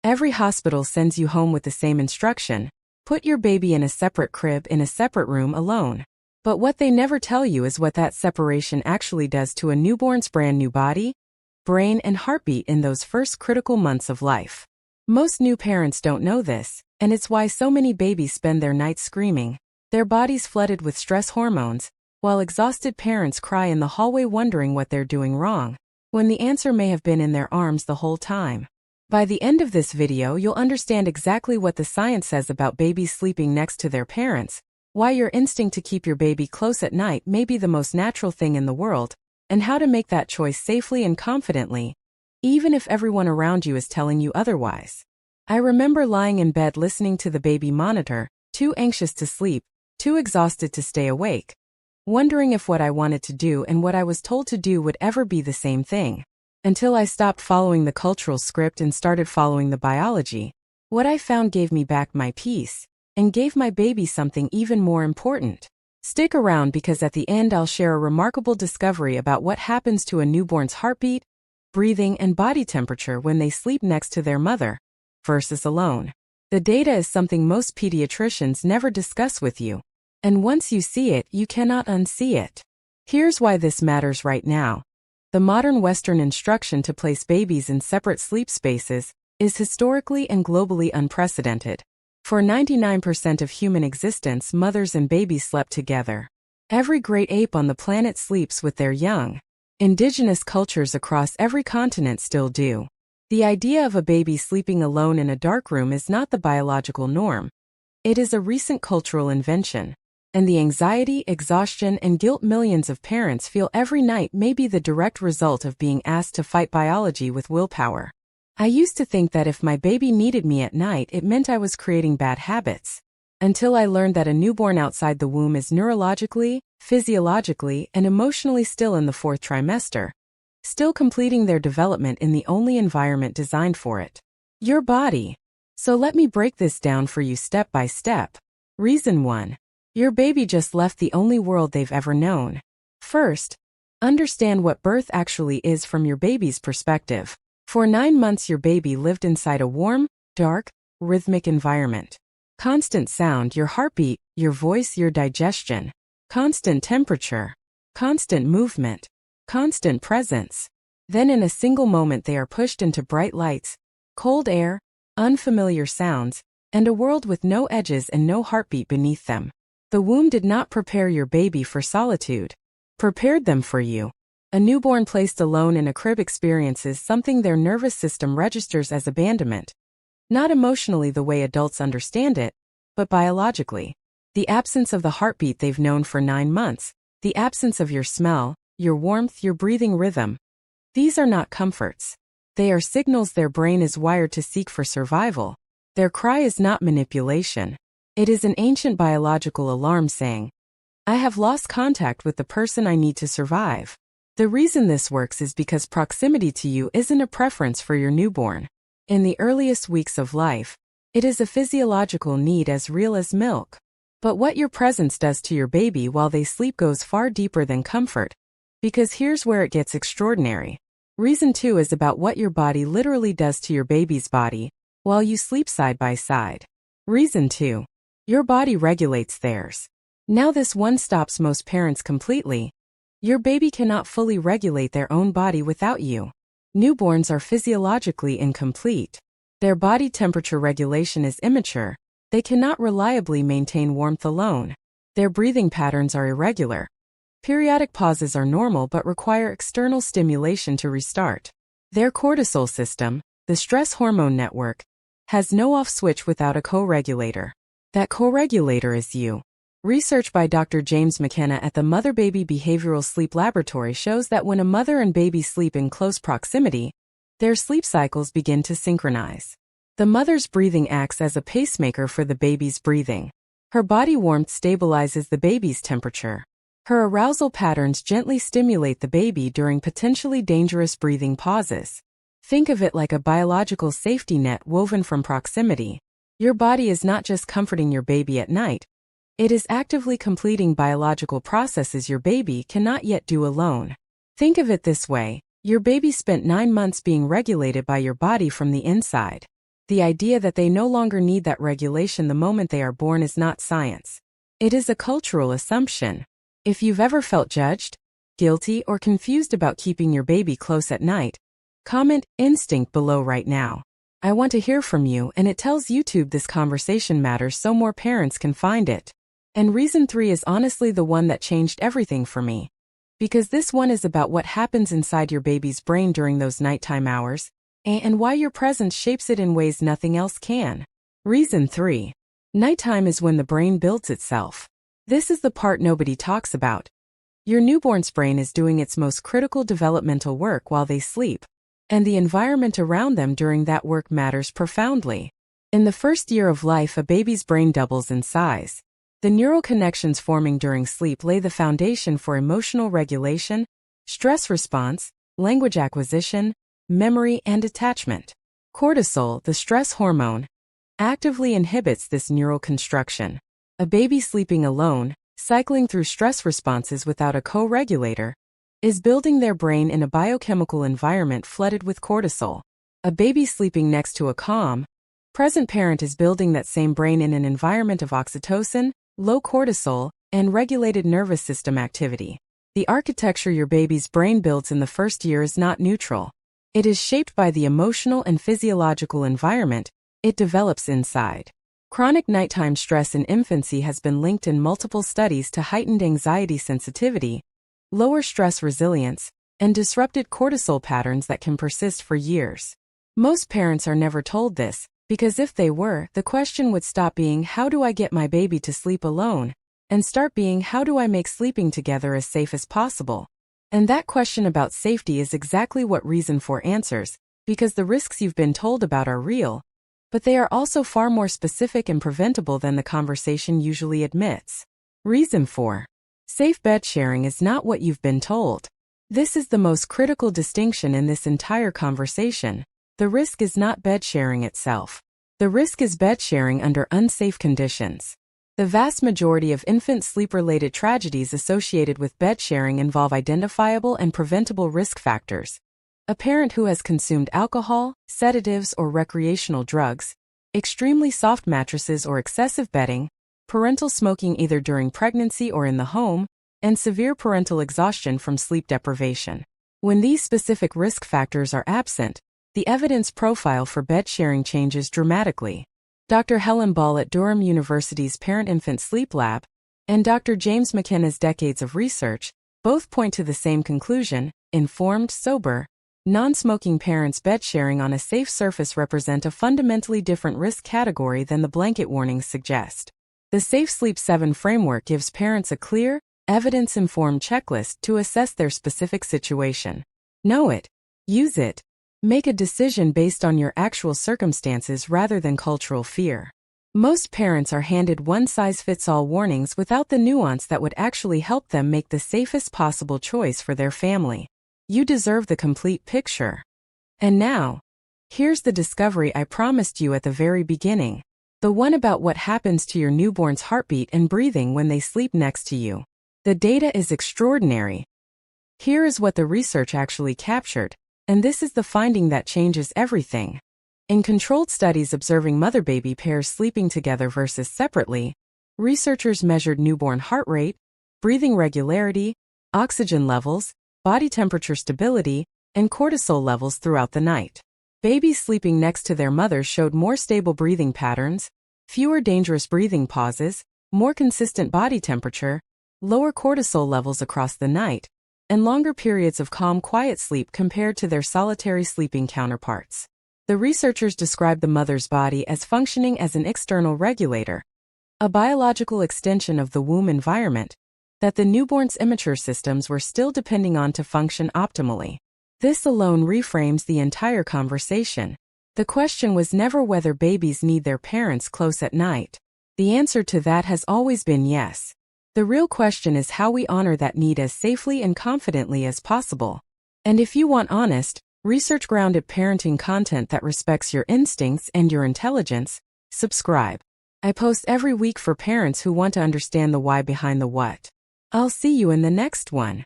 Every hospital sends you home with the same instruction: put your baby in a separate crib in a separate room alone. But what they never tell you is what that separation actually does to a newborn's brand new body, brain, and heartbeat in those first critical months of life. Most new parents don't know this, and it's why so many babies spend their nights screaming, their bodies flooded with stress hormones, while exhausted parents cry in the hallway wondering what they're doing wrong, when the answer may have been in their arms the whole time. By the end of this video, you'll understand exactly what the science says about babies sleeping next to their parents, why your instinct to keep your baby close at night may be the most natural thing in the world, and how to make that choice safely and confidently, even if everyone around you is telling you otherwise. I remember lying in bed listening to the baby monitor, too anxious to sleep, too exhausted to stay awake, wondering if what I wanted to do and what I was told to do would ever be the same thing. Until I stopped following the cultural script and started following the biology, what I found gave me back my peace, and gave my baby something even more important. Stick around because at the end I'll share a remarkable discovery about what happens to a newborn's heartbeat, breathing, and body temperature when they sleep next to their mother, versus alone. The data is something most pediatricians never discuss with you, and once you see it, you cannot unsee it. Here's why this matters right now. The modern Western instruction to place babies in separate sleep spaces is historically and globally unprecedented. For 99% of human existence, mothers and babies slept together. Every great ape on the planet sleeps with their young. Indigenous cultures across every continent still do. The idea of a baby sleeping alone in a dark room is not the biological norm. It is a recent cultural invention. And the anxiety, exhaustion, and guilt millions of parents feel every night may be the direct result of being asked to fight biology with willpower. I used to think that if my baby needed me at night, it meant I was creating bad habits. Until I learned that a newborn outside the womb is neurologically, physiologically, and emotionally still in the fourth trimester, still completing their development in the only environment designed for it: your body. So let me break this down for you step by step. Reason 1. Your baby just left the only world they've ever known. First, understand what birth actually is from your baby's perspective. For 9 months your baby lived inside a warm, dark, rhythmic environment. Constant sound, your heartbeat, your voice, your digestion. Constant temperature. Constant movement. Constant presence. Then in a single moment they are pushed into bright lights, cold air, unfamiliar sounds, and a world with no edges and no heartbeat beneath them. The womb did not prepare your baby for solitude. Prepared them for you. A newborn placed alone in a crib experiences something their nervous system registers as abandonment. Not emotionally the way adults understand it, but biologically. The absence of the heartbeat they've known for 9 months, the absence of your smell, your warmth, your breathing rhythm. These are not comforts. They are signals their brain is wired to seek for survival. Their cry is not manipulation. It is an ancient biological alarm saying, I have lost contact with the person I need to survive. The reason this works is because proximity to you isn't a preference for your newborn. In the earliest weeks of life, it is a physiological need as real as milk. But what your presence does to your baby while they sleep goes far deeper than comfort. Because here's where it gets extraordinary. Reason 2 is about what your body literally does to your baby's body while you sleep side by side. Reason 2. Your body regulates theirs. Now this one stops most parents completely. Your baby cannot fully regulate their own body without you. Newborns are physiologically incomplete. Their body temperature regulation is immature. They cannot reliably maintain warmth alone. Their breathing patterns are irregular. Periodic pauses are normal but require external stimulation to restart. Their cortisol system, the stress hormone network, has no off switch without a co-regulator. That co-regulator is you. Research by Dr. James McKenna at the Mother-Baby Behavioral Sleep Laboratory shows that when a mother and baby sleep in close proximity, their sleep cycles begin to synchronize. The mother's breathing acts as a pacemaker for the baby's breathing. Her body warmth stabilizes the baby's temperature. Her arousal patterns gently stimulate the baby during potentially dangerous breathing pauses. Think of it like a biological safety net woven from proximity. Your body is not just comforting your baby at night. It is actively completing biological processes your baby cannot yet do alone. Think of it this way: your baby spent 9 months being regulated by your body from the inside. The idea that they no longer need that regulation the moment they are born is not science. It is a cultural assumption. If you've ever felt judged, guilty, or confused about keeping your baby close at night, comment instinct below right now. I want to hear from you, and it tells YouTube this conversation matters so more parents can find it. And reason 3 is honestly the one that changed everything for me. Because this one is about what happens inside your baby's brain during those nighttime hours, and why your presence shapes it in ways nothing else can. Reason 3. Nighttime is when the brain builds itself. This is the part nobody talks about. Your newborn's brain is doing its most critical developmental work while they sleep, and the environment around them during that work matters profoundly. In the first year of life, a baby's brain doubles in size. The neural connections forming during sleep lay the foundation for emotional regulation, stress response, language acquisition, memory, and attachment. Cortisol, the stress hormone, actively inhibits this neural construction. A baby sleeping alone, cycling through stress responses without a co-regulator, is building their brain in a biochemical environment flooded with cortisol. A baby sleeping next to a calm, present parent is building that same brain in an environment of oxytocin, low cortisol, and regulated nervous system activity. The architecture your baby's brain builds in the first year is not neutral. It is shaped by the emotional and physiological environment it develops inside. Chronic nighttime stress in infancy has been linked in multiple studies to heightened anxiety sensitivity, lower stress resilience, and disrupted cortisol patterns that can persist for years. Most parents are never told this, because if they were, the question would stop being how do I get my baby to sleep alone, and start being how do I make sleeping together as safe as possible. And that question about safety is exactly what Reason 4 answers, because the risks you've been told about are real, but they are also far more specific and preventable than the conversation usually admits. Reason 4. Safe bed sharing is not what you've been told. This is the most critical distinction in this entire conversation. The risk is not bed sharing itself. The risk is bed sharing under unsafe conditions. The vast majority of infant sleep-related tragedies associated with bed sharing involve identifiable and preventable risk factors. A parent who has consumed alcohol, sedatives, or recreational drugs, extremely soft mattresses or excessive bedding, parental smoking either during pregnancy or in the home, and severe parental exhaustion from sleep deprivation. When these specific risk factors are absent, the evidence profile for bed sharing changes dramatically. Dr. Helen Ball at Durham University's Parent-Infant Sleep Lab and Dr. James McKenna's decades of research both point to the same conclusion: informed, sober, non-smoking parents bed sharing on a safe surface represent a fundamentally different risk category than the blanket warnings suggest. The Safe Sleep 7 framework gives parents a clear, evidence-informed checklist to assess their specific situation. Know it, use it, make a decision based on your actual circumstances rather than cultural fear. Most parents are handed one-size-fits-all warnings without the nuance that would actually help them make the safest possible choice for their family. You deserve the complete picture. And now, here's the discovery I promised you at the very beginning. The one about what happens to your newborn's heartbeat and breathing when they sleep next to you. The data is extraordinary. Here is what the research actually captured, and this is the finding that changes everything. In controlled studies observing mother-baby pairs sleeping together versus separately, researchers measured newborn heart rate, breathing regularity, oxygen levels, body temperature stability, and cortisol levels throughout the night. Babies sleeping next to their mothers showed more stable breathing patterns, fewer dangerous breathing pauses, more consistent body temperature, lower cortisol levels across the night, and longer periods of calm, quiet sleep compared to their solitary sleeping counterparts. The researchers described the mother's body as functioning as an external regulator, a biological extension of the womb environment that the newborn's immature systems were still depending on to function optimally. This alone reframes the entire conversation. The question was never whether babies need their parents close at night. The answer to that has always been yes. The real question is how we honor that need as safely and confidently as possible. And if you want honest, research-grounded parenting content that respects your instincts and your intelligence, subscribe. I post every week for parents who want to understand the why behind the what. I'll see you in the next one.